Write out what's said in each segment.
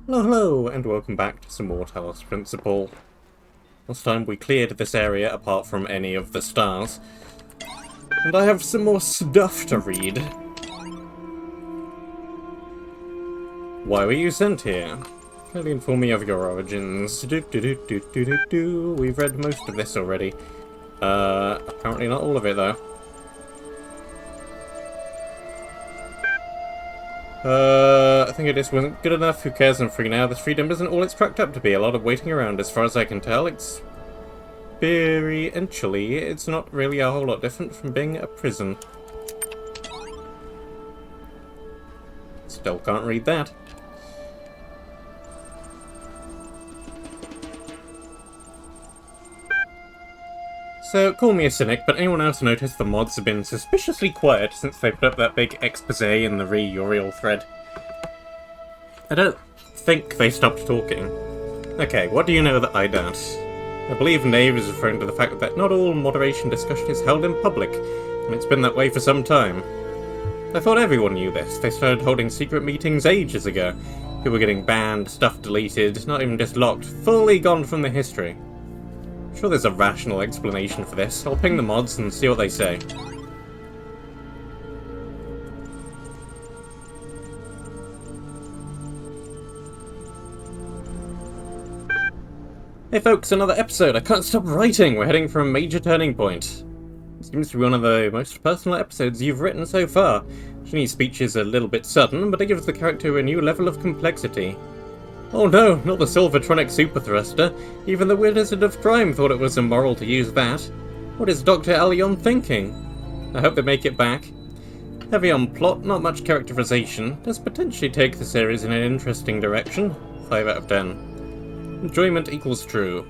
Hello, hello, and welcome back to some more Talos Principle. Last time we cleared this area apart from any of the stars. And I have some more stuff to read. Why were you sent here? Kindly inform me of your origins. We've read most of this already. Apparently not all of it though. I think it just wasn't good enough. Who cares? I'm free now. This freedom isn't all it's cracked up to be. A lot of waiting around, as far as I can tell. Experientially, it's not really a whole lot different from being a prison. Still can't read that. So, call me a cynic, but anyone else notice the mods have been suspiciously quiet since they put up that big expose in the re-Uriel thread? I don't think they stopped talking. Okay, what do you know that I don't? I believe Nave is referring to the fact that not all moderation discussion is held in public, and it's been that way for some time. I thought everyone knew this. They started holding secret meetings ages ago. People were getting banned, stuff deleted, not even just locked, fully gone from the history. Sure there's a rational explanation for this. I'll ping the mods and see what they say. Hey folks, another episode. I can't stop writing. We're heading for a major turning point. It seems to be one of the most personal episodes you've written so far. Ginny's speech is a little bit sudden, but it gives the character a new level of complexity. Oh no, not the Silvertronic Super Thruster. Even the Wizard of Crime thought it was immoral to use that. What is Dr. Allion thinking? I hope they make it back. Heavy on plot, not much characterization. Does potentially take the series in an interesting direction. 5 out of 10. Enjoyment equals true.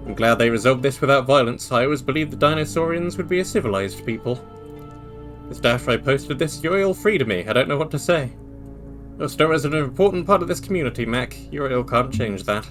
I'm glad they resolved this without violence. I always believed the Dinosaurians would be a civilized people. Just after I posted this, Uriel freed me. I don't know what to say. Your story is an important part of this community, Mac. Uriel can't change that.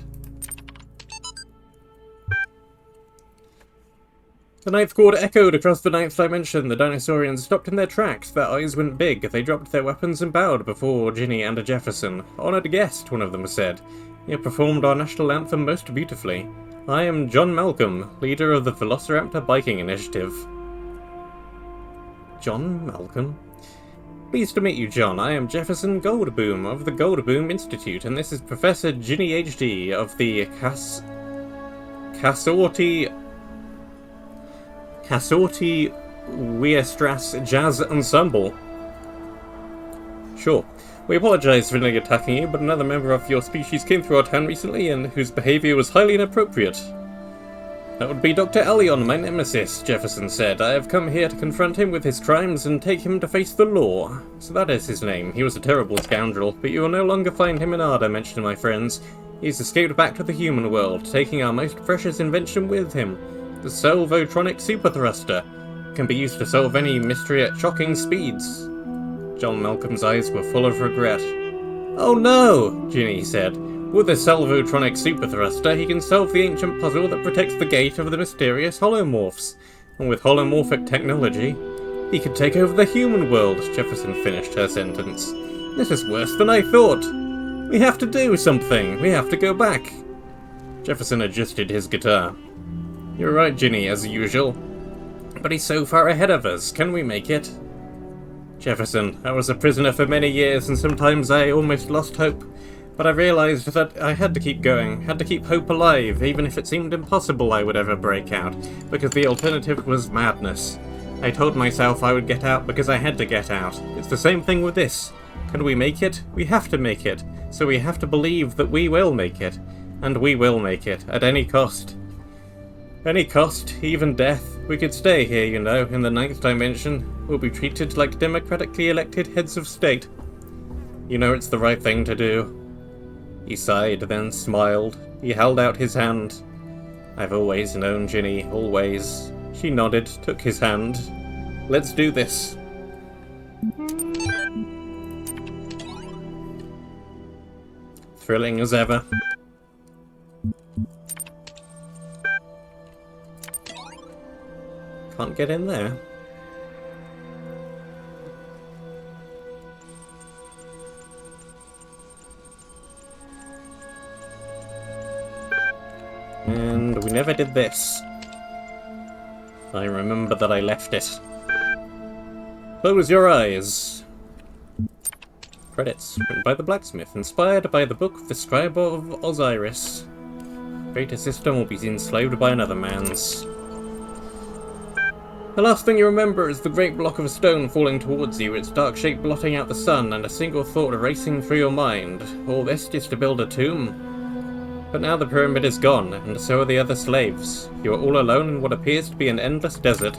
The ninth chord echoed across the ninth dimension. The Dinosaurians stopped in their tracks. Their eyes went big. They dropped their weapons and bowed before Ginny and Jefferson. Honored guest, one of them said. You have performed our national anthem most beautifully. I am John Malcolm, leader of the Velociraptor Biking Initiative. John Malcolm? Pleased to meet you, John. I am Jefferson Goldboom of the Goldboom Institute, and this is Professor Ginny HD of the Cassorti Weierstrass Jazz Ensemble. Sure. We apologize for nearly attacking you, but another member of your species came through our town recently and whose behavior was highly inappropriate. That would be Dr. Allion, my nemesis, Jefferson said. I have come here to confront him with his crimes and take him to face the law. So that is his name. He was a terrible scoundrel, but you will no longer find him in our dimension, my friends. He's escaped back to the human world, taking our most precious invention with him. The Salvotronic Super Thruster. It can be used to solve any mystery at shocking speeds. John Malcolm's eyes were full of regret. Oh no, Ginny said. With the Salvotronic Super Thruster, he can solve the ancient puzzle that protects the gate of the mysterious holomorphs. And with holomorphic technology, he could take over the human world, Jefferson finished her sentence. This is worse than I thought. We have to do something. We have to go back. Jefferson adjusted his guitar. You're right, Ginny, as usual. But he's so far ahead of us. Can we make it? Jefferson, I was a prisoner for many years and sometimes I almost lost hope. But I realized that I had to keep going, had to keep hope alive, even if it seemed impossible I would ever break out, because the alternative was madness. I told myself I would get out because I had to get out. It's the same thing with this. Can we make it? We have to make it. So we have to believe that we will make it. And we will make it, at any cost. Any cost, even death. We could stay here, you know, in the ninth dimension. We'll be treated like democratically elected heads of state. You know it's the right thing to do. He sighed, then smiled. He held out his hand. I've always known, Ginny, always. She nodded, took his hand. Let's do this. Thrilling as ever. Can't get in there. we ever did this. I remember that I left it. Close your eyes. Credits. Written by the blacksmith. Inspired by the book The Scribe of Osiris. Greater system will be enslaved by another man's. The last thing you remember is the great block of stone falling towards you, its dark shape blotting out the sun, and a single thought racing through your mind. All this just to build a tomb? But now the pyramid is gone, and so are the other slaves. You are all alone in what appears to be an endless desert.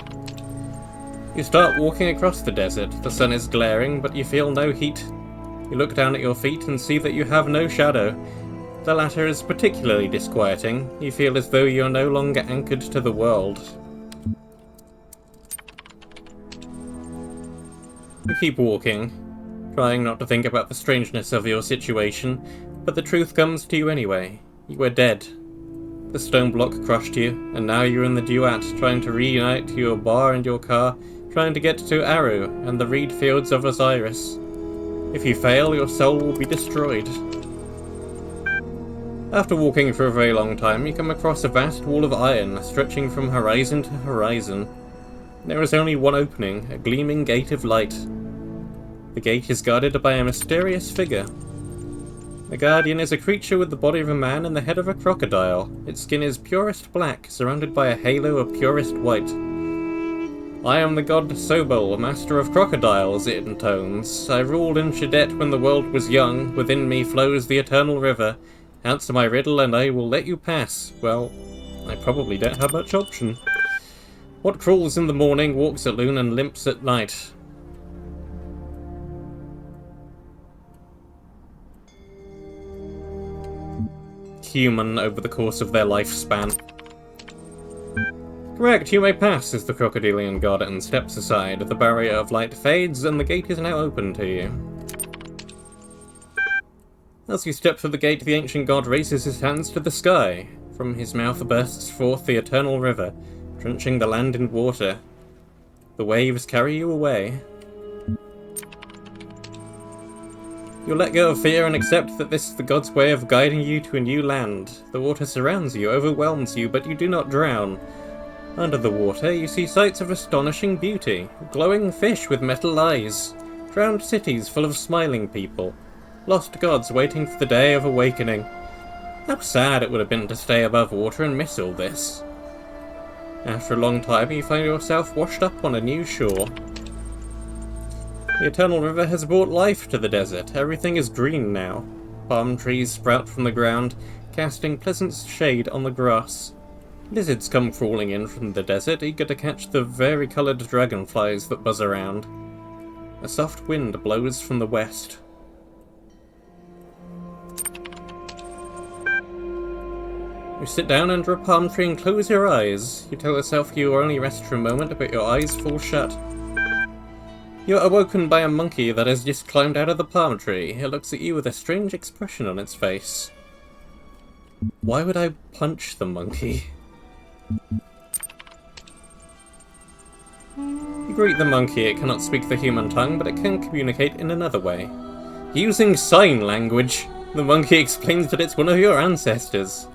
You start walking across the desert. The sun is glaring, but you feel no heat. You look down at your feet and see that you have no shadow. The latter is particularly disquieting. You feel as though you are no longer anchored to the world. You keep walking, trying not to think about the strangeness of your situation, but the truth comes to you anyway. You are dead. The stone block crushed you, and now you're in the duat, trying to reunite your bar and your car, trying to get to Aru and the reed fields of Osiris. If you fail, your soul will be destroyed. After walking for a very long time, you come across a vast wall of iron, stretching from horizon to horizon. There is only one opening, a gleaming gate of light. The gate is guarded by a mysterious figure. The guardian is a creature with the body of a man and the head of a crocodile. Its skin is purest black, surrounded by a halo of purest white. I am the god Sobol, master of crocodiles, it intones. I ruled in Shadet when the world was young. Within me flows the eternal river. Answer my riddle and I will let you pass. Well, I probably don't have much option. What crawls in the morning, walks alone, and limps at night? Human over the course of their lifespan. Correct, you may pass, says the crocodilian god and steps aside. The barrier of light fades and the gate is now open to you. As you step through the gate, the ancient god raises his hands to the sky. From his mouth bursts forth the eternal river, drenching the land in water. The waves carry you away. You let go of fear and accept that this is the god's way of guiding you to a new land. The water surrounds you, overwhelms you, but you do not drown. Under the water, you see sights of astonishing beauty. Glowing fish with metal eyes. Drowned cities full of smiling people. Lost gods waiting for the day of awakening. How sad it would have been to stay above water and miss all this. After a long time, you find yourself washed up on a new shore. The eternal river has brought life to the desert. Everything is green now. Palm trees sprout from the ground, casting pleasant shade on the grass. Lizards come crawling in from the desert, eager to catch the vari-coloured dragonflies that buzz around. A soft wind blows from the west. You sit down under a palm tree and close your eyes. You tell yourself you will only rest for a moment, but your eyes fall shut. You are awoken by a monkey that has just climbed out of the palm tree. It looks at you with a strange expression on its face. Why would I punch the monkey? You greet the monkey. It cannot speak the human tongue, but it can communicate in another way. Using sign language, the monkey explains that it's one of your ancestors.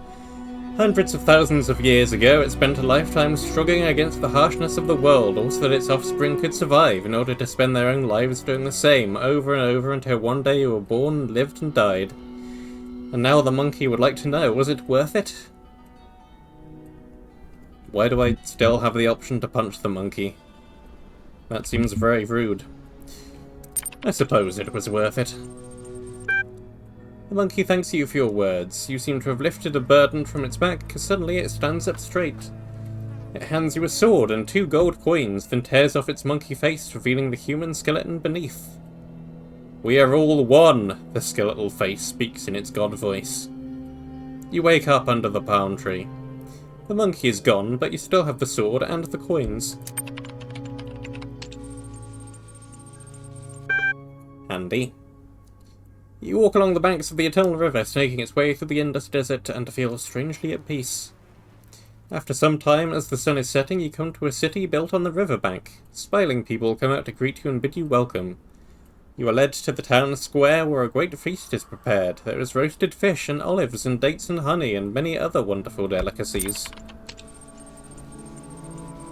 Hundreds of thousands of years ago, it spent a lifetime struggling against the harshness of the world, also that its offspring could survive in order to spend their own lives doing the same, over and over until one day you were born, lived and died. And now the monkey would like to know, was it worth it? Why do I still have the option to punch the monkey? That seems very rude. I suppose it was worth it. The monkey thanks you for your words. You seem to have lifted a burden from its back, because suddenly it stands up straight. It hands you a sword and 2 gold coins, then tears off its monkey face, revealing the human skeleton beneath. We are all one, the skeletal face speaks in its god voice. You wake up under the palm tree. The monkey is gone, but you still have the sword and the coins. Handy. You walk along the banks of the Eternal River, snaking its way through the Indus Desert, and feel strangely at peace. After some time, as the sun is setting, you come to a city built on the riverbank. Smiling people come out to greet you and bid you welcome. You are led to the town square, where a great feast is prepared. There is roasted fish and olives and dates and honey and many other wonderful delicacies.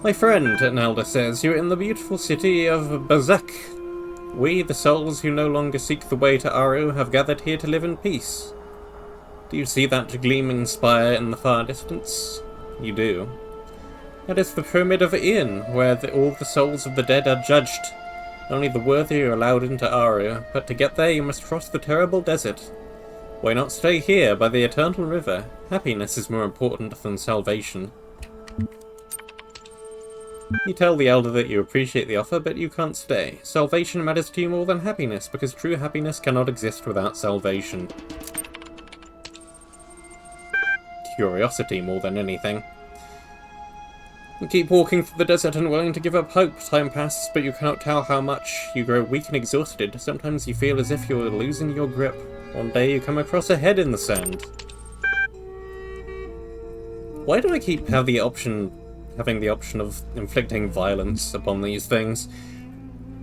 My friend, an elder says, you're in the beautiful city of Bazek. We, the souls who no longer seek the way to Aru, have gathered here to live in peace. Do you see that gleaming spire in the far distance? You do. That is the Pyramid of Ian, where all the souls of the dead are judged. Only the worthy are allowed into Aru, but to get there you must cross the terrible desert. Why not stay here, by the eternal river? Happiness is more important than salvation. You tell the elder that you appreciate the offer, but you can't stay. Salvation matters to you more than happiness, because true happiness cannot exist without salvation. Curiosity more than anything. You keep walking through the desert unwilling to give up hope. Time passes, but you cannot tell how much. You grow weak and exhausted. Sometimes you feel as if you are losing your grip. One day you come across a head in the sand. Why do I keep having the option of inflicting violence upon these things?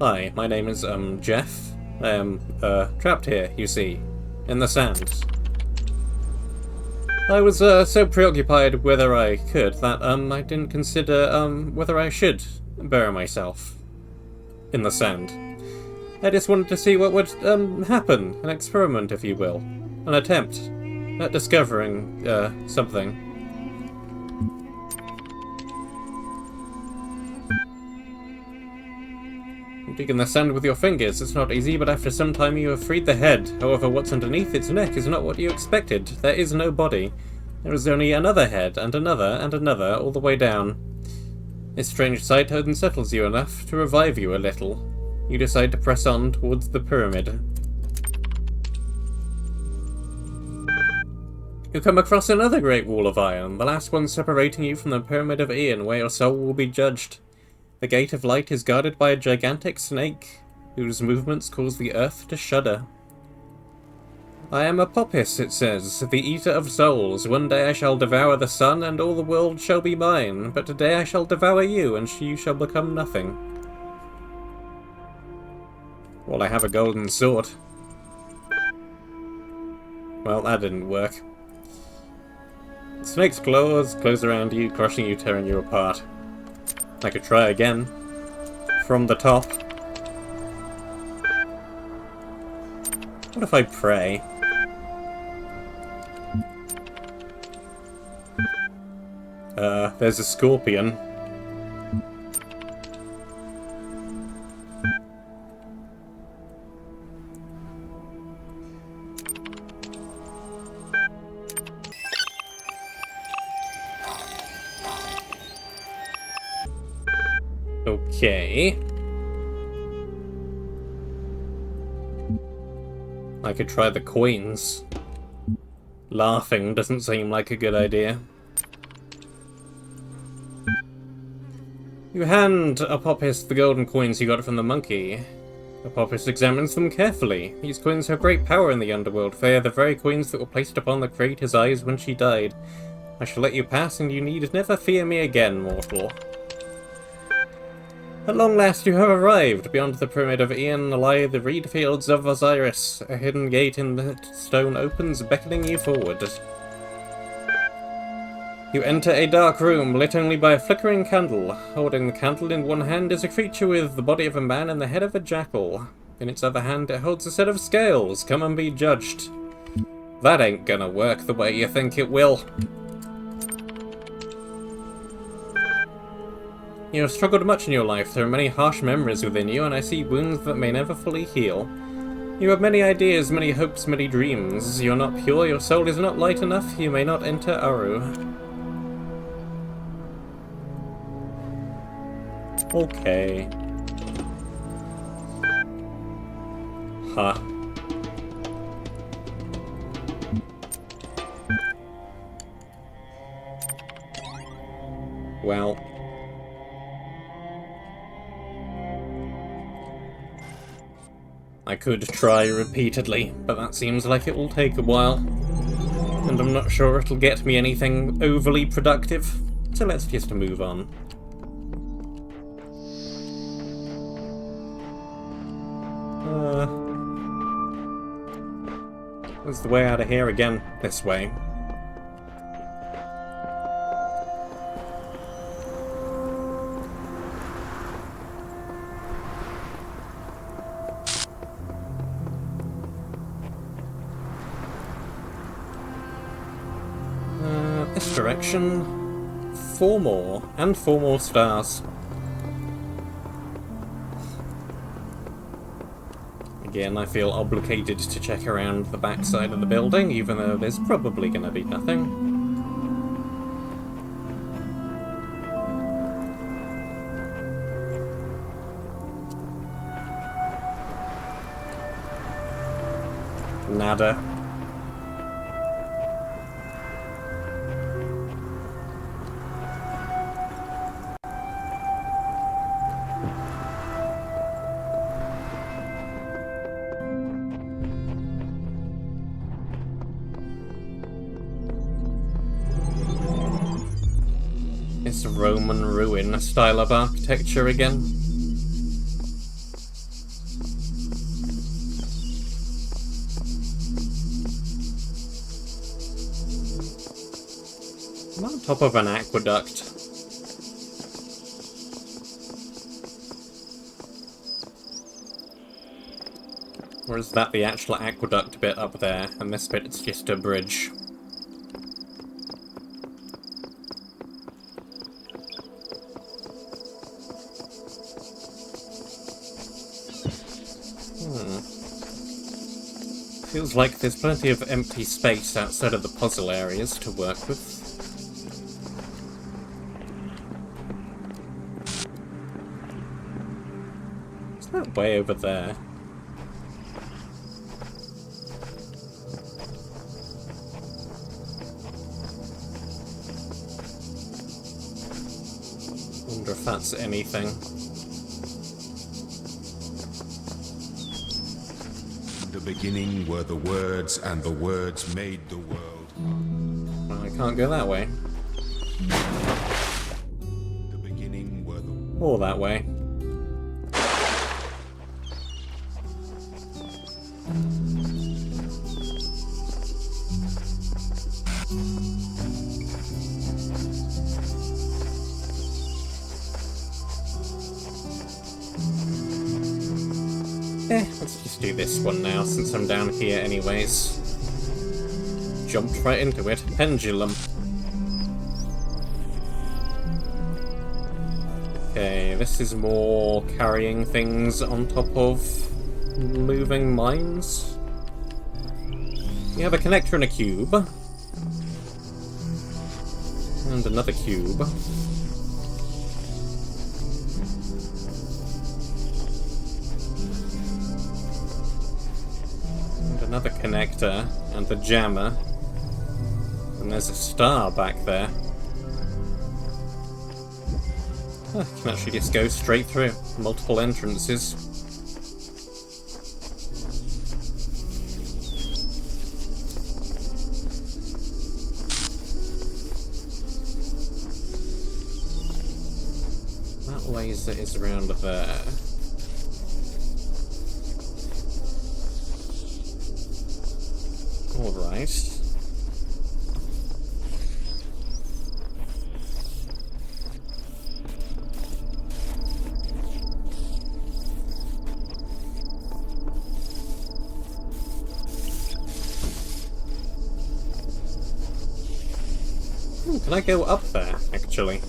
Hi, my name is, Jeff. I am, trapped here, you see, in the sand. I was, so preoccupied whether I could that, I didn't consider, whether I should bury myself in the sand. I just wanted to see what would, happen. An experiment, if you will. An attempt at discovering, something. Dig in the sand with your fingers. It's not easy, but after some time you have freed the head. However, what's underneath its neck is not what you expected. There is no body. There is only another head, and another, all the way down. This strange sight unsettles you enough to revive you a little. You decide to press on towards the pyramid. You come across another great wall of iron, the last one separating you from the Pyramid of Ian, where your soul will be judged. The Gate of Light is guarded by a gigantic snake, whose movements cause the earth to shudder. I am a Popis, it says, the eater of souls. One day I shall devour the sun, and all the world shall be mine. But today I shall devour you, and you shall become nothing. Well, I have a golden sword. Well, that didn't work. The snake's claws close around you, crushing you, tearing you apart. I could try again. From the top. What if I pray? There's a scorpion. Okay. I could try the coins. Laughing doesn't seem like a good idea. You hand Apopis the golden coins you got from the monkey. Apopis examines them carefully. These coins have great power in the underworld. They are the very coins that were placed upon the creator's eyes when she died. I shall let you pass, and you need never fear me again, mortal. At long last you have arrived. Beyond the Pyramid of Ian lie the reed fields of Osiris. A hidden gate in the stone opens, beckoning you forward. You enter a dark room, lit only by a flickering candle. Holding the candle in one hand is a creature with the body of a man and the head of a jackal. In its other hand it holds a set of scales. Come and be judged. That ain't gonna work the way you think it will. You have struggled much in your life. There are many harsh memories within you, and I see wounds that may never fully heal. You have many ideas, many hopes, many dreams. You are not pure, your soul is not light enough, you may not enter Aru. Okay. Huh. Well. I could try repeatedly, but that seems like it will take a while. And I'm not sure it'll get me anything overly productive, so let's just move on. What's the way out of here again? This way. This direction. 4 more. And 4 more stars. Again, I feel obligated to check around the backside of the building, even though there's probably going to be nothing. Nada. It's a Roman ruin style of architecture again. I'm on top of an aqueduct. Or is that the actual aqueduct bit up there, and this bit is just a bridge? Feels like there's plenty of empty space outside of the puzzle areas to work with. Is that way over there? Wonder if that's anything. The beginning were the words, and the words made the world. Well, I can't go that way. The beginning were the... Or that way. Let's just do this one now, since I'm down here anyways. Jumped right into it. Pendulum. Okay, this is more carrying things on top of moving mines. You have a connector and a cube. And another cube. Another connector, and the jammer. And there's a star back there. I can actually just go straight through. Multiple entrances. That laser is around there. Alright. Can I go up there, actually?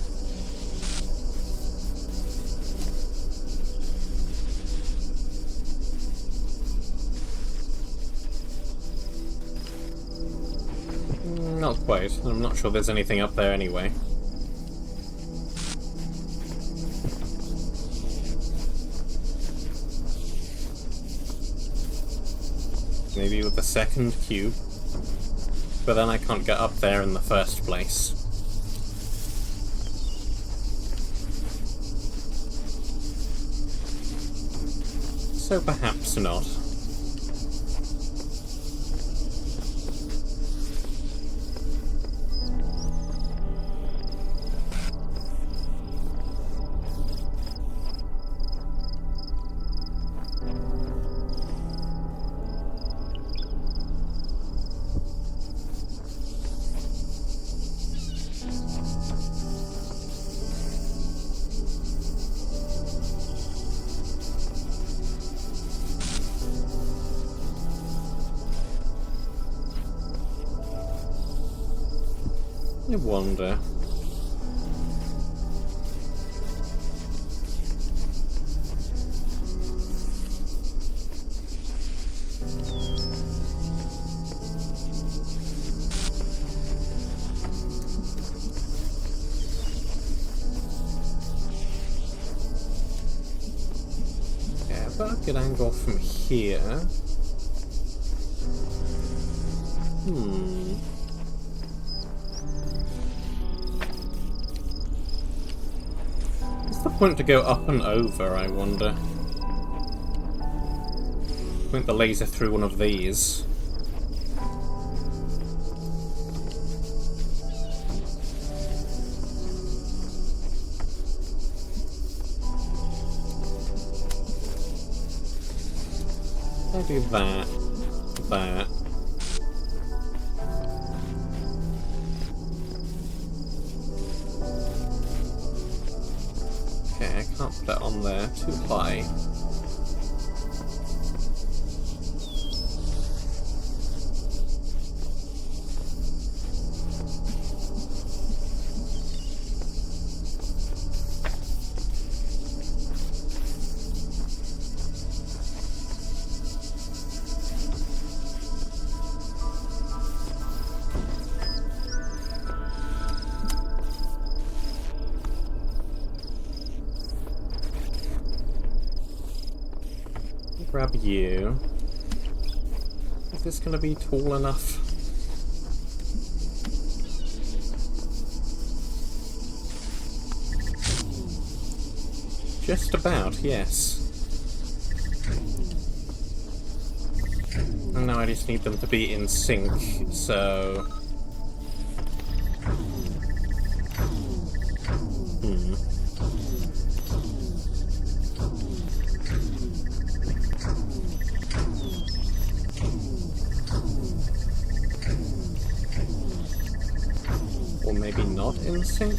Not quite. I'm not sure there's anything up there anyway. Maybe with the second cube. But then I can't get up there in the first place. So perhaps not. I wonder. Yeah, but a good angle from here. What's the point to go up and over, I wonder? Point the laser through one of these. I do that. That. Okay, I can't put it on there. Too high. Grab you. Is this going to be tall enough? Just about, yes. And now I just need them to be in sync, so... Or maybe not in sync?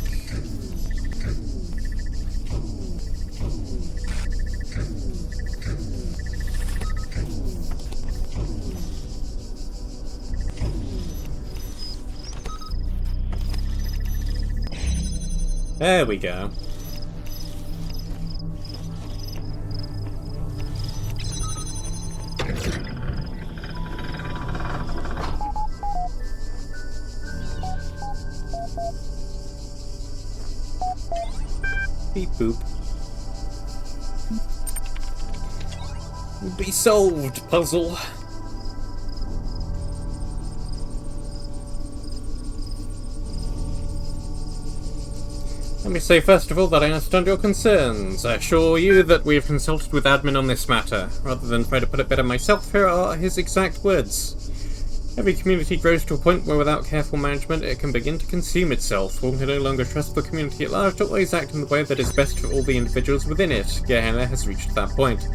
There we go. Beep boop. Be solved, puzzle. Let me say first of all that I understand your concerns. I assure you that we have consulted with admin on this matter. Rather than try to put it better myself, here are his exact words. Every community grows to a point where without careful management it can begin to consume itself. One can no longer trust the community at large to always act in the way that is best for all the individuals within it. Gehenna has reached that point.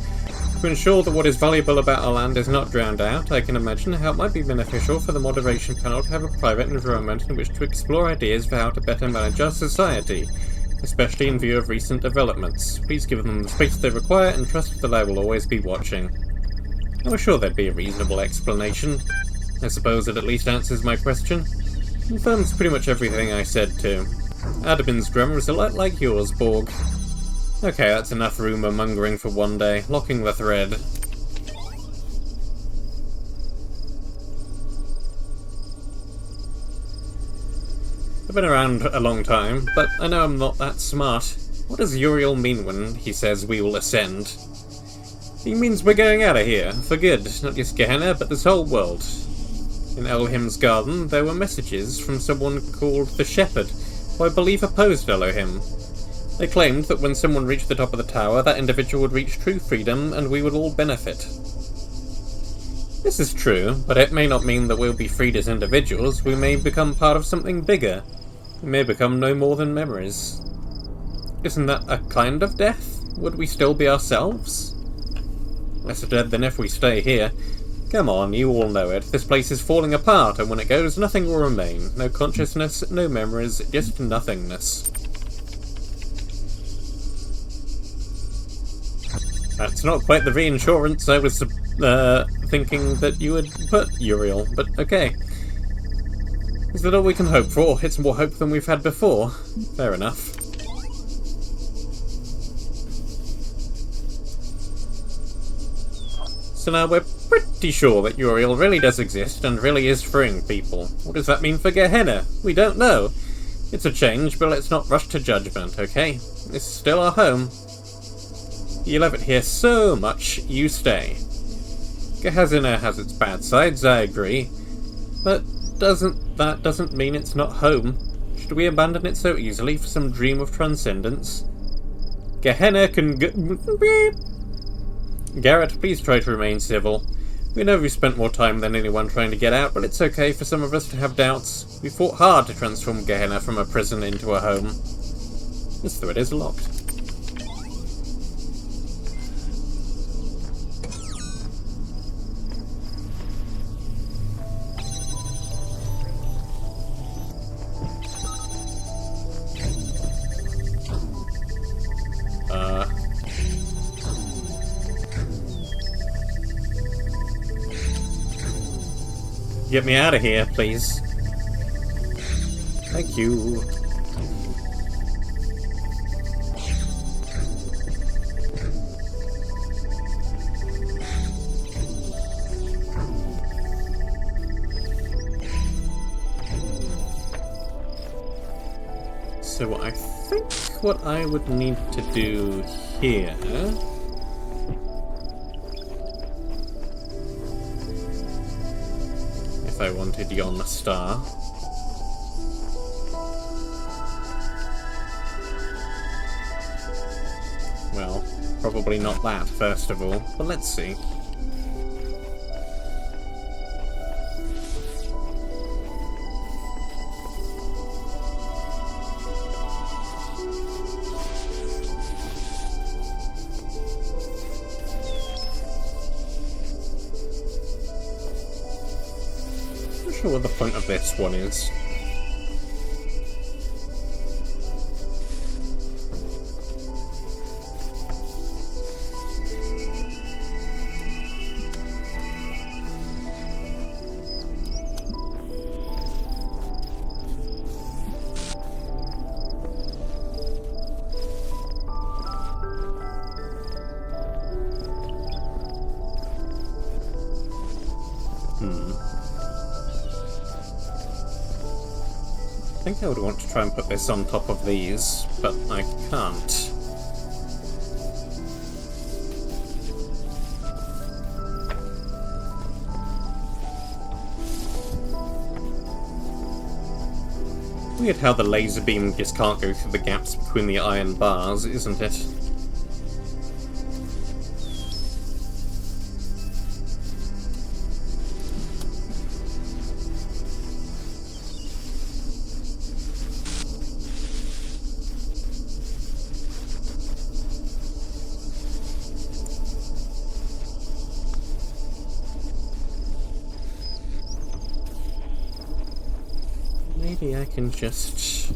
To ensure that what is valuable about our land is not drowned out, I can imagine how it might be beneficial for the Moderation Panel to have a private environment in which to explore ideas for how to better manage our society, especially in view of recent developments. Please give them the space they require and trust that I will always be watching. I was sure there'd be a reasonable explanation. I suppose it at least answers my question. Confirms pretty much everything I said too. Admin's grammar is a lot like yours, Borg. Okay, that's enough rumour mongering for one day. Locking the thread. I've been around a long time, but I know I'm not that smart. What does Uriel mean when he says we will ascend? He means we're going out of here, for good. Not just Gehenna, but this whole world. In Elohim's garden, there were messages from someone called the Shepherd, who I believe opposed Elohim. They claimed that when someone reached the top of the tower, that individual would reach true freedom and we would all benefit. This is true, but it may not mean that we'll be freed as individuals. We may become part of something bigger. We may become no more than memories. Isn't that a kind of death? Would we still be ourselves? Less dead than if we stay here. Come on, you all know it. This place is falling apart, and when it goes, nothing will remain. No consciousness, no memories, just nothingness. That's not quite the reinsurance I was thinking that you would put, Uriel, but okay. Is that all we can hope for? It's more hope than we've had before. Fair enough. So now we're pretty sure that Uriel really does exist and really is freeing people. What does that mean for Gehenna? We don't know. It's a change, but let's not rush to judgment, okay? This is still our home. You love it here so much, you stay. Gehenna has its bad sides, I agree. But that doesn't mean it's not home. Should we abandon it so easily for some dream of transcendence? Gehenna can go... Garrett, please try to remain civil. We know we've spent more time than anyone trying to get out, but it's okay for some of us to have doubts. We fought hard to transform Gehenna from a prison into a home. This thread is locked. Get me out of here, please. Thank you. So I think what I would need to do here... if I wanted yon star. Well, probably not that, first of all, but let's see. Not sure what the point of this one is. I think I would want to try and put this on top of these, but I can't. Weird how the laser beam just can't go through the gaps between the iron bars, isn't it? Maybe I can just...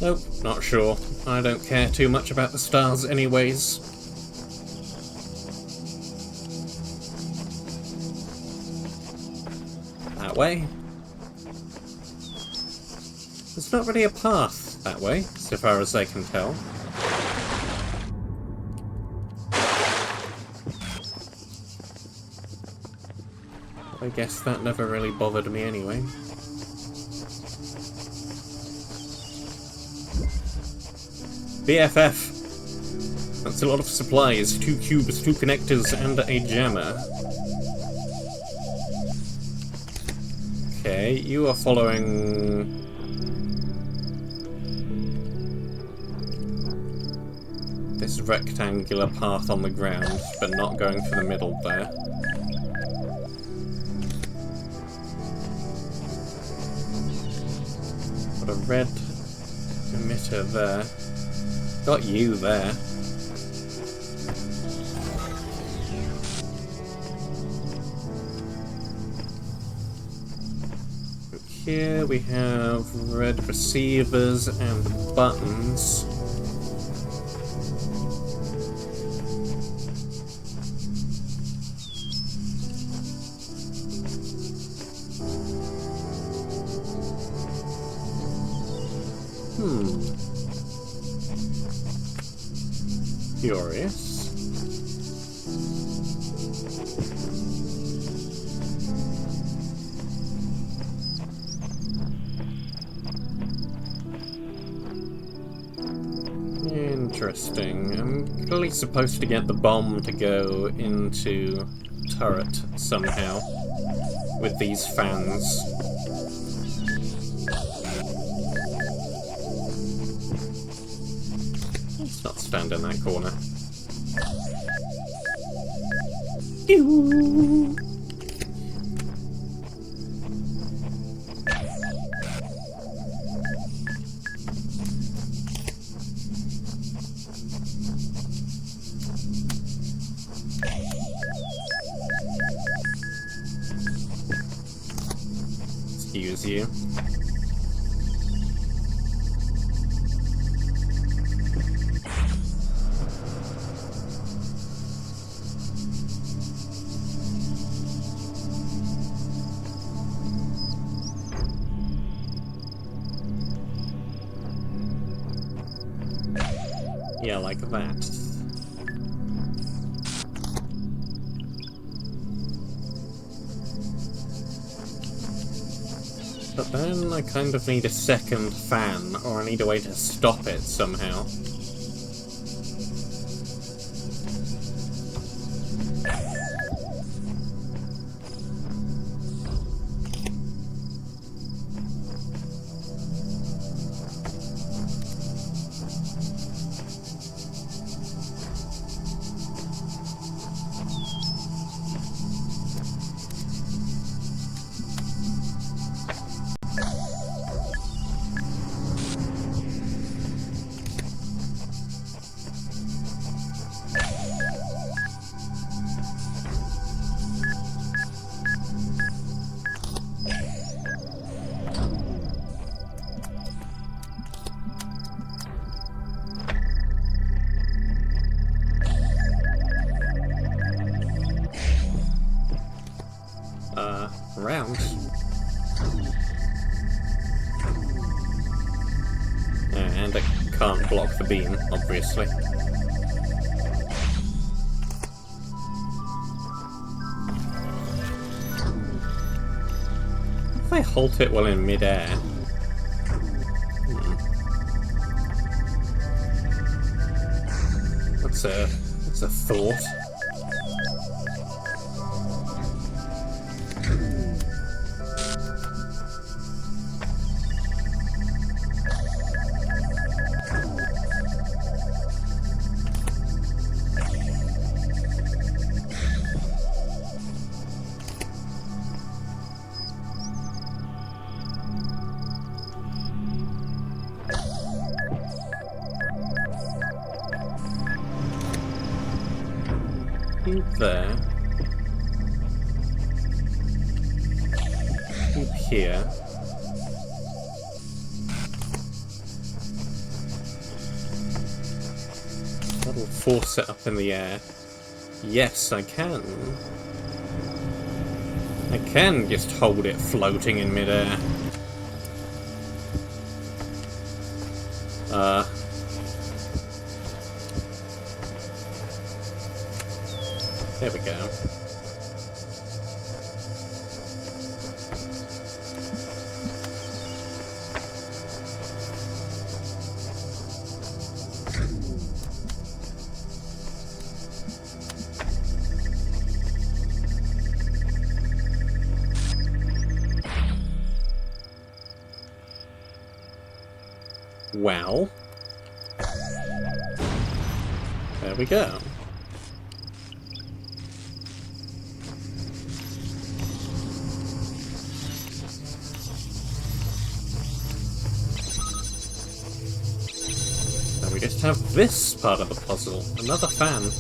Nope, not sure. I don't care too much about the stars anyways. That way? There's not really a path that way, so far as I can tell. I guess that never really bothered me anyway. BFF! That's a lot of supplies, 2 cubes, 2 connectors, and a jammer. Okay, you are following... this rectangular path on the ground, but not going for the middle there. Got a red emitter there. Got you there. Here we have red receivers and buttons. Curious. Interesting. I'm clearly supposed to get the bomb to go into turret somehow with these fans. Let's not stand in that corner. Excuse you. Yeah, like that. But then I kind of need a second fan, or I need a way to stop it somehow. Round. And it can't block the beam, obviously. If I halt it while in mid-air... That's a thought. There. Here. That'll force it up in the air. Yes, I can. I can just hold it floating in midair. There we go. Well. There we go. We just have this part of the puzzle. Another fan.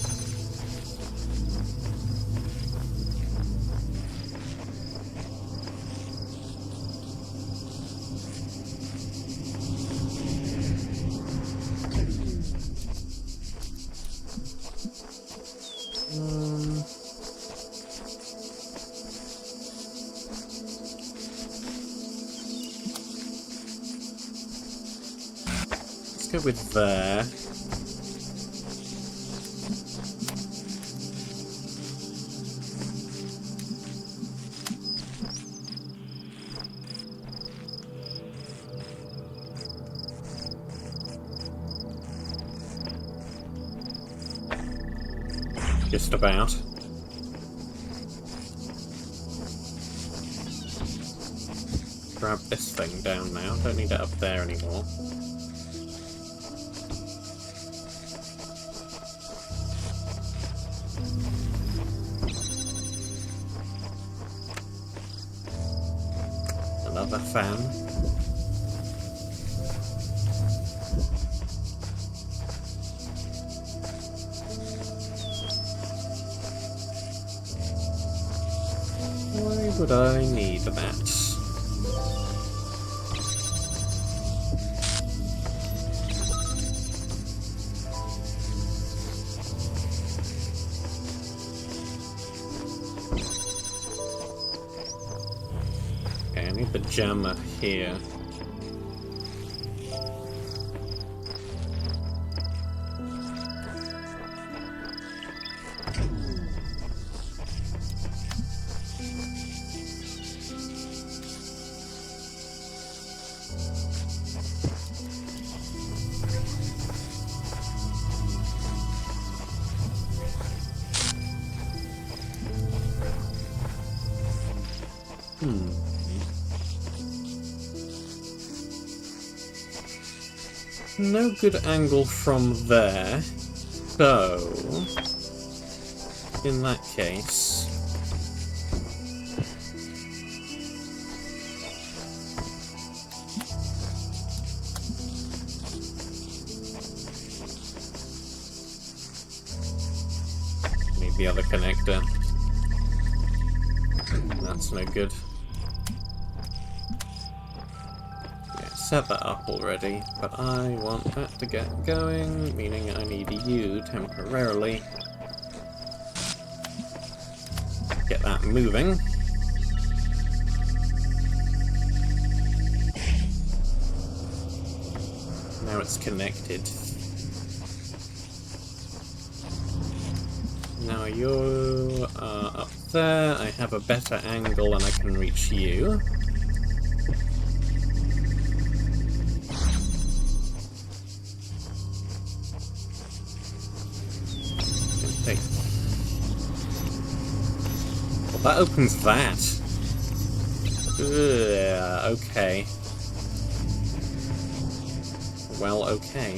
go with there. Just about. Grab this thing down now. Don't need it up there anymore. Another fan. Why would I need that? Okay, I need the jammer here. No good angle from there, so in that case, need the other connector. That's no good. Set that up already, but I want that to get going, meaning I need you temporarily. Get that moving. Now it's connected. Now you are up there, I have a better angle and I can reach you. That opens that. Ugh, okay. Well, okay.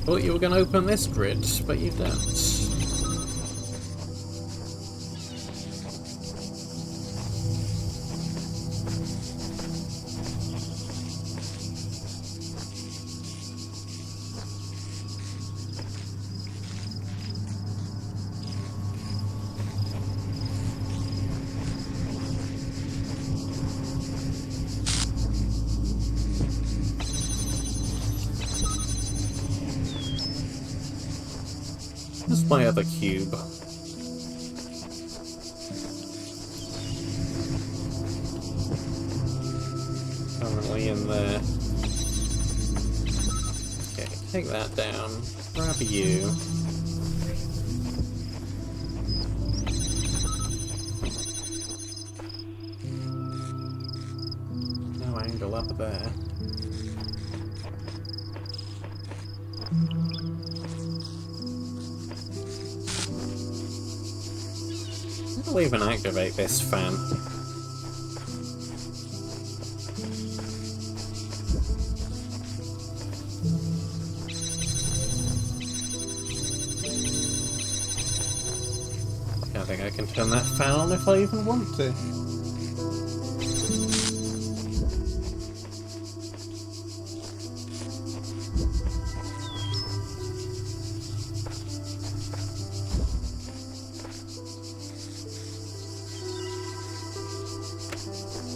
Thought you were going to open this grid, but you don't. Where's my other cube? Currently in there. Okay, take that down. Grab you. No angle up there. I'll even activate this fan. I think I can turn that fan on if I even want to.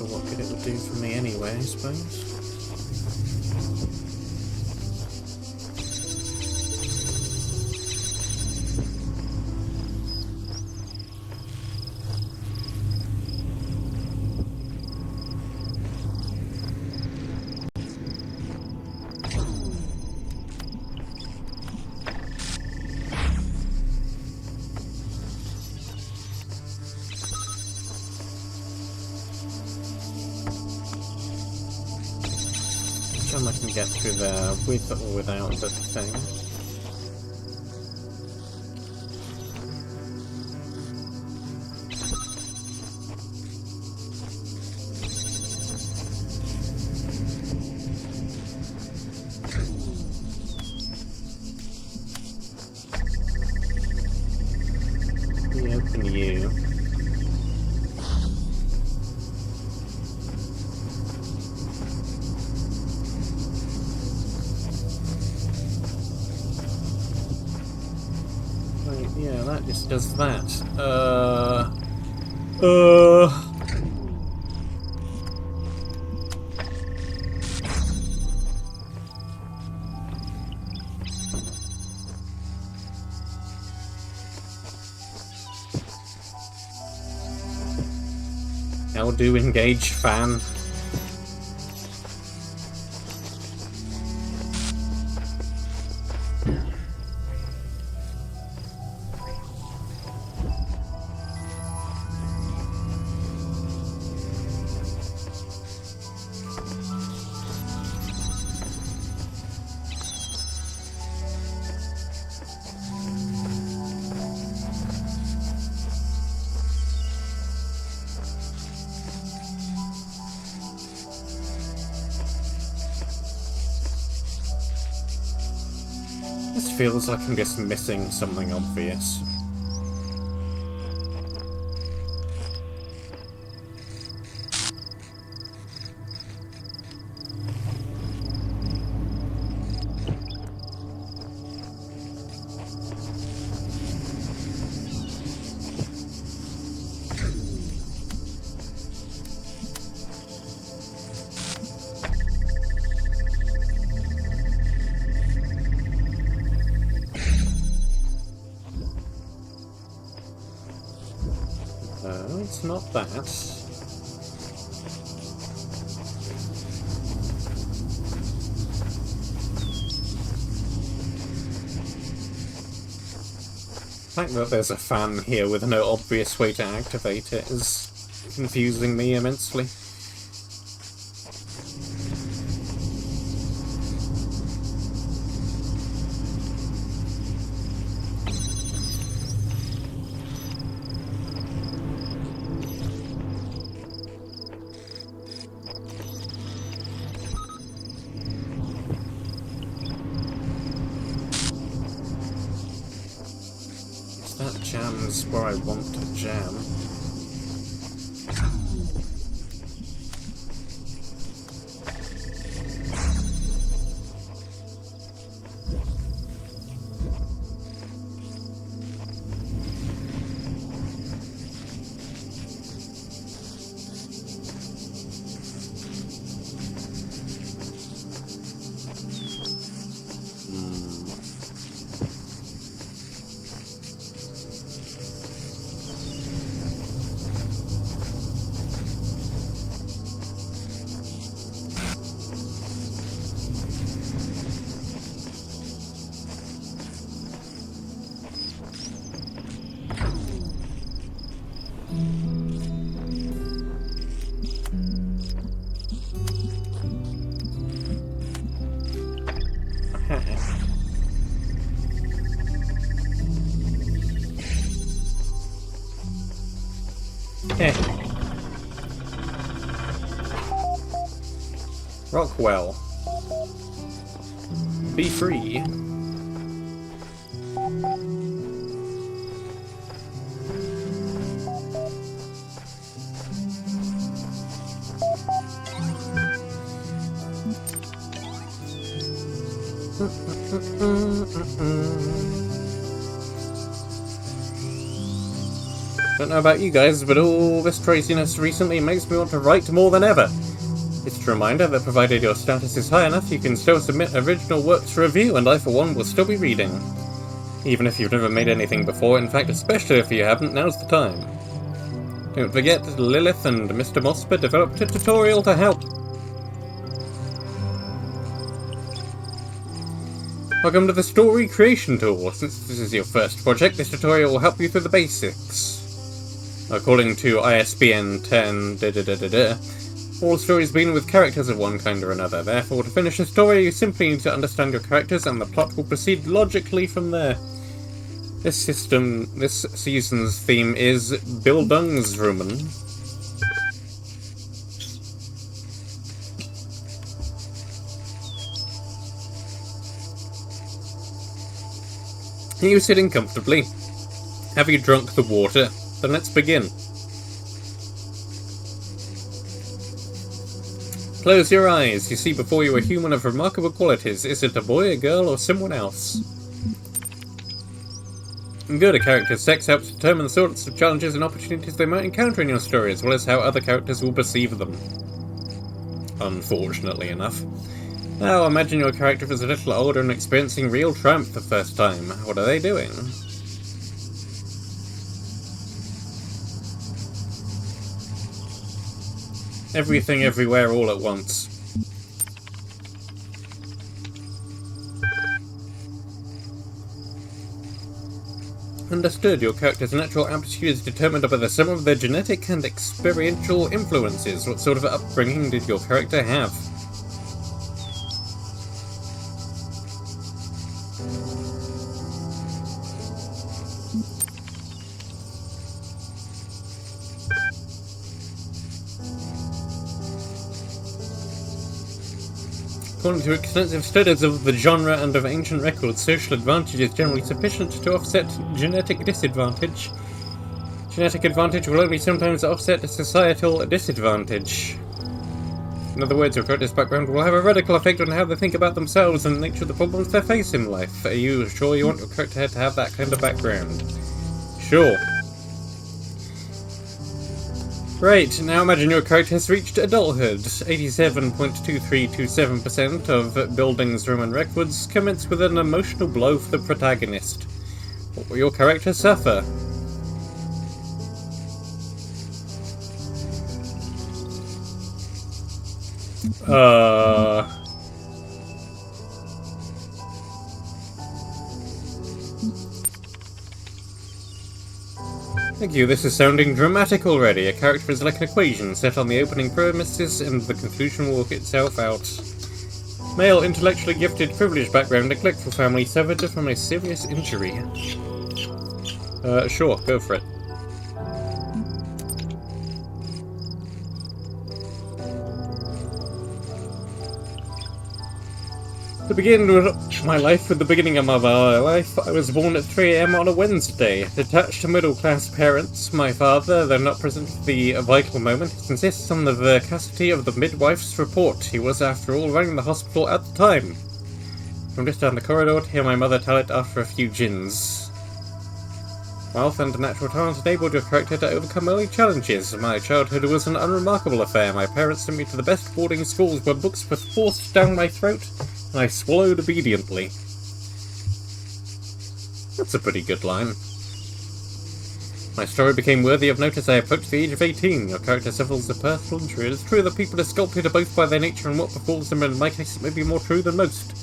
What could it do for me anyway, I suppose? I can get through there with or without the thing. We open you. Yeah, that just does that. How do engage fan? This feels like I'm just missing something obvious. It's not that. The fact that there's a fan here with no obvious way to activate it is confusing me immensely. That jam's where I want to jam. Rockwell. Be free. Don't know about you guys, but all this craziness recently makes me want to write more than ever. Just a reminder that provided your status is high enough, you can still submit original works for review, and I for one will still be reading. Even if you've never made anything before, in fact especially if you haven't, now's the time. Don't forget, Lilith and Mr. Mosper developed a tutorial to help. Welcome to the Story Creation Tool. Since this is your first project, this tutorial will help you through the basics. According to ISBN 10 all stories begin with characters of one kind or another. Therefore, to finish a story, you simply need to understand your characters and the plot will proceed logically from there. This season's theme is Bildungsroman. Are you sitting comfortably? Have you drunk the water? Then let's begin. Close your eyes. You see before you a human of remarkable qualities. Is it a boy, a girl, or someone else? Good, a character's sex helps determine the sorts of challenges and opportunities they might encounter in your story, as well as how other characters will perceive them. Unfortunately enough. Now, imagine your character is a little older and experiencing real triumph for the first time. What are they doing? Everything, everywhere, all at once. Understood. Your character's natural aptitude is determined by the sum of their genetic and experiential influences. What sort of upbringing did your character have? According to extensive studies of the genre and of ancient records, social advantage is generally sufficient to offset genetic disadvantage. Genetic advantage will only sometimes offset a societal disadvantage. In other words, your character's background will have a radical effect on how they think about themselves and the nature of the problems they face in life. Are you sure you want your character to have that kind of background? Sure. Right, now imagine your character has reached adulthood. 87.2327% of Bildungsroman records commence with an emotional blow for the protagonist. What will your character suffer? Thank you, this is sounding dramatic already. A character is like an equation set on the opening premises and the conclusion will work itself out. Male, intellectually gifted, privileged background, neglectful family, suffered from a serious injury. Sure, go for it. To begin my life with the beginning of my life, I was born at 3 AM on a Wednesday. Detached to middle-class parents, my father, though not present at the vital moment, insists on the veracity of the midwife's report. He was, after all, running the hospital at the time. From just down the corridor to hear my mother tell it after a few gins. Wealth and natural talent enabled your character to overcome early challenges. My childhood was an unremarkable affair. My parents sent me to the best boarding schools where books were forced down my throat, and I swallowed obediently. That's a pretty good line. My story became worthy of note as I approached the age of 18. Your character suffers a personal injury. It is true that people are sculpted both by their nature and what befalls them, and in my case it may be more true than most.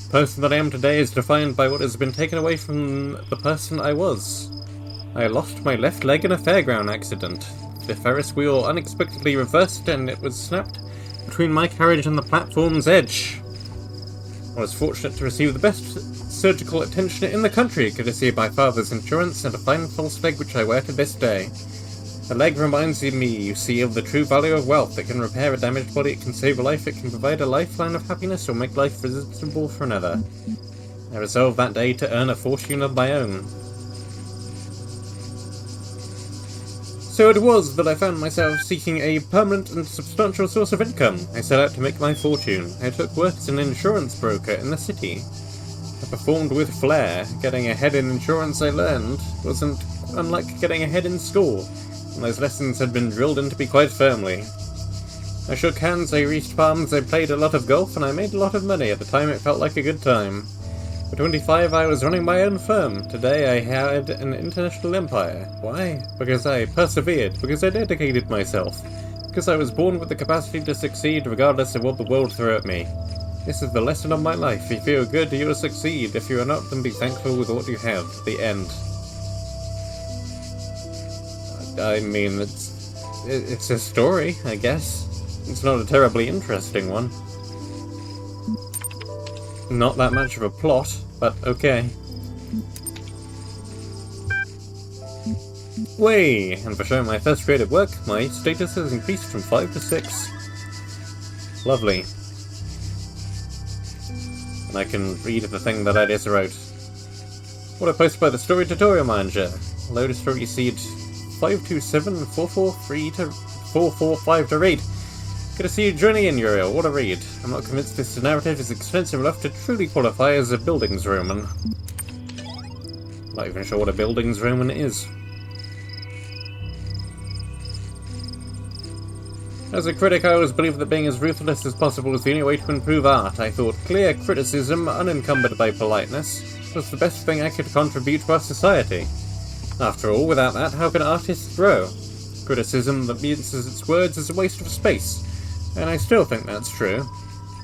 The person that I am today is defined by what has been taken away from the person I was. I lost my left leg in a fairground accident. The Ferris wheel unexpectedly reversed and it was snapped between my carriage and the platform's edge. I was fortunate to receive the best surgical attention in the country, courtesy of my father's insurance and a fine false leg which I wear to this day. The leg reminds me, you see, of the true value of wealth. It can repair a damaged body, it can save a life, it can provide a lifeline of happiness or make life miserable for another. I resolved that day to earn a fortune of my own. So it was that I found myself seeking a permanent and substantial source of income. I set out to make my fortune. I took work as an insurance broker in the city. I performed with flair. Getting ahead in insurance, I learned, wasn't unlike getting ahead in school, and those lessons had been drilled into me quite firmly. I shook hands, I reached palms, I played a lot of golf, and I made a lot of money. At the time it felt like a good time. At 25 I was running my own firm. Today I had an international empire. Why? Because I persevered, because I dedicated myself, because I was born with the capacity to succeed regardless of what the world threw at me. This is the lesson of my life. If you are good, you will succeed. If you are not, then be thankful with what you have. The end. I mean, it's a story, I guess. It's not a terribly interesting one. Not that much of a plot, but okay. Way! And for showing my first creative work, my status has increased from 5 to 6. Lovely. And I can read the thing that I just wrote. Order posted by the Story Tutorial Manager. Load story seed 527443 to 445 to read. Good to see you joining in, Uriel. What a read. I'm not convinced this narrative is extensive enough to truly qualify as a buildings roman. I'm not even sure what a buildings roman is. As a critic, I always believed that being as ruthless as possible was the only way to improve art. I thought clear criticism, unencumbered by politeness, was the best thing I could contribute to our society. After all, without that, how can artists grow? Criticism that minces its words is a waste of space, and I still think that's true.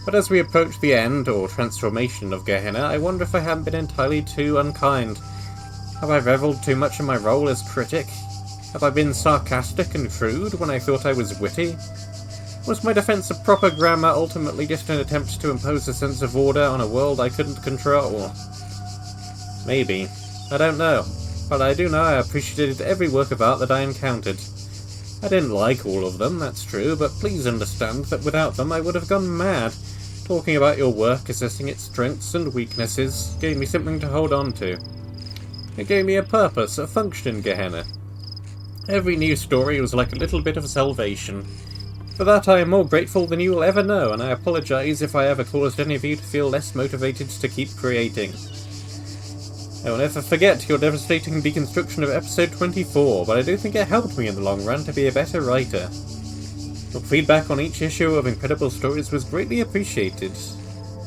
But as we approach the end, or transformation, of Gehenna, I wonder if I haven't been entirely too unkind. Have I revelled too much in my role as critic? Have I been sarcastic and crude when I thought I was witty? Was my defense of proper grammar ultimately just an attempt to impose a sense of order on a world I couldn't control? Maybe. I don't know. But I do know I appreciated every work of art that I encountered. I didn't like all of them, that's true, but please understand that without them I would have gone mad. Talking about your work, assessing its strengths and weaknesses, gave me something to hold on to. It gave me a purpose, a function in Gehenna. Every new story was like a little bit of salvation. For that I am more grateful than you will ever know, and I apologize if I ever caused any of you to feel less motivated to keep creating. I will never forget your devastating deconstruction of episode 24, but I do think it helped me in the long run to be a better writer. Your feedback on each issue of Incredible Stories was greatly appreciated.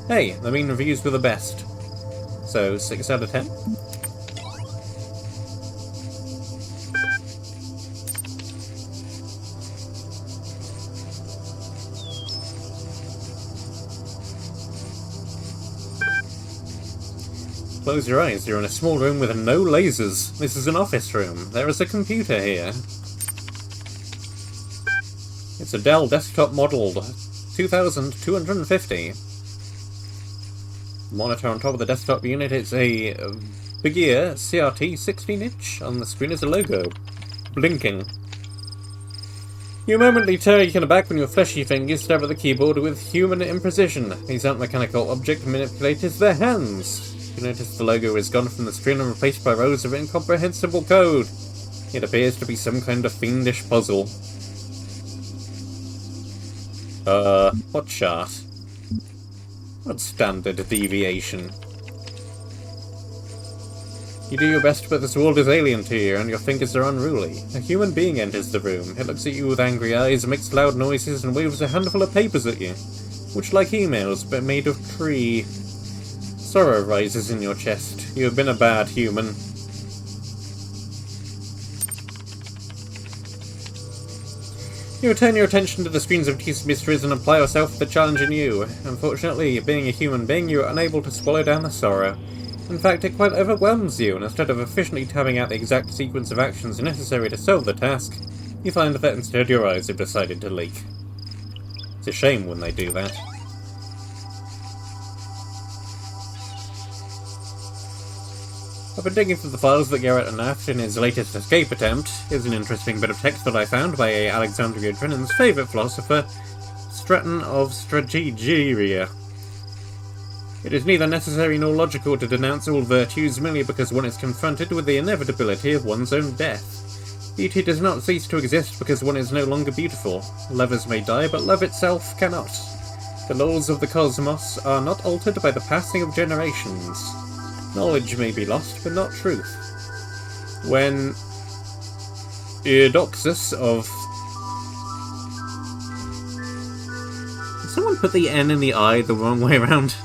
Hey, the mean reviews were the best. So, 6 out of 10? Close your eyes, you're in a small room with no lasers. This is an office room. There is a computer here. It's a Dell desktop model 2250. Monitor on top of the desktop unit is a Begeer CRT 16-inch. On the screen is a logo, blinking. You momently taken aback when your fleshy fingers stab at the keyboard with human imprecision. These aren't mechanical object manipulators, they're hands. You notice the logo is gone from the screen and replaced by rows of incomprehensible code. It appears to be some kind of fiendish puzzle. What chart? What standard deviation? You do your best, but this world is alien to you, and your fingers are unruly. A human being enters the room. It looks at you with angry eyes, makes loud noises, and waves a handful of papers at you, which like emails, but made of tree. Sorrow rises in your chest. You have been a bad human. You turn your attention to the screens of these mysteries and apply yourself to the challenge anew. Unfortunately, being a human being, you are unable to swallow down the sorrow. In fact, it quite overwhelms you, and instead of efficiently tabbing out the exact sequence of actions necessary to solve the task, you find that instead your eyes have decided to leak. It's a shame when they do that. I've been digging through the files that Garrett unearthed in his latest escape attempt. Here's an interesting bit of text that I found by Alexandria Drenan's favourite philosopher, Straton of Strategeria. It is neither necessary nor logical to denounce all virtues merely because one is confronted with the inevitability of one's own death. Beauty does not cease to exist because one is no longer beautiful. Lovers may die, but love itself cannot. The laws of the cosmos are not altered by the passing of generations. Knowledge may be lost, but not truth. When Eudoxus of put the N in the I the wrong way around?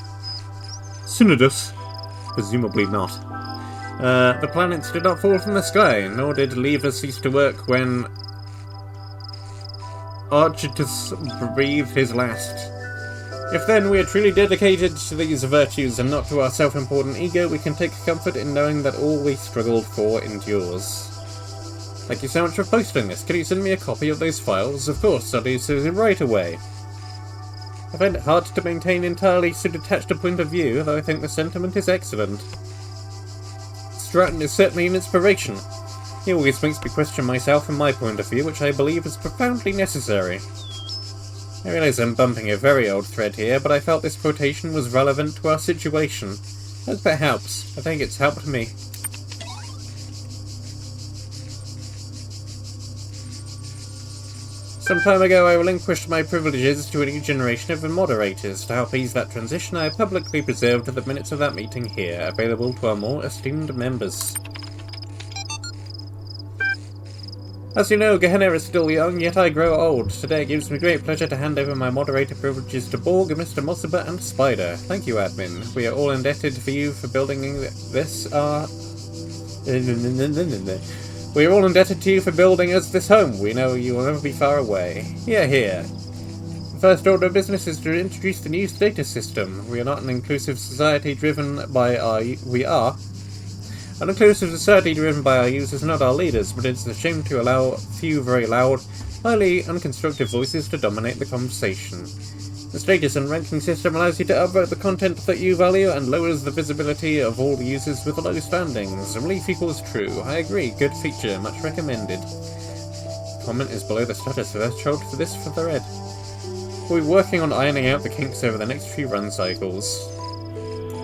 Synodus? Presumably not. The planets did not fall from the sky, nor did levers cease to work when Architus breathed his last. If then we are truly dedicated to these virtues and not to our self-important ego, we can take comfort in knowing that all we struggled for endures. Thank you so much for posting this. Can you send me a copy of those files? Of course, I'll do so right away. I find it hard to maintain entirely so detached a point of view, though I think the sentiment is excellent. Stratton is certainly an inspiration. He always makes me question myself and my point of view, which I believe is profoundly necessary. I realise I'm bumping a very old thread here, but I felt this quotation was relevant to our situation. I hope it helps. I think it's helped me. Some time ago I relinquished my privileges to a new generation of moderators. To help ease that transition, I have publicly preserved the minutes of that meeting here, available to our more esteemed members. As you know, Gehenna is still young, yet I grow old. Today it gives me great pleasure to hand over my moderator privileges to Borg, Mr. Mossaba, and Spider. Thank you, Admin. We are all indebted for you for building this, We are all indebted to you for building us this home. We know you will never be far away. Hear, hear. The first order of business is to introduce the new status system. We are not an inclusive society driven by our... We are. An inclusive society driven by our users, not our leaders, but it's a shame to allow a few very loud, highly unconstructive voices to dominate the conversation. The status and ranking system allows you to upvote the content that you value and lowers the visibility of all the users with low standings. Relief equals true. I agree. Good feature. Much recommended. Comment is below the status threshold for this thread. We'll be working on ironing out the kinks over the next few run cycles.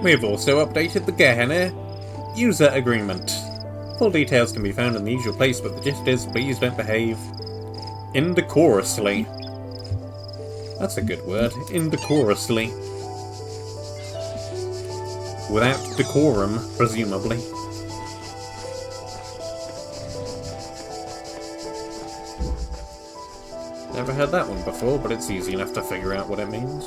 We have also updated the Gehenna user agreement. Full details can be found in the usual place, but the gist is, please don't behave indecorously. That's a good word. Indecorously. Without decorum, presumably. Never heard that one before, but it's easy enough to figure out what it means.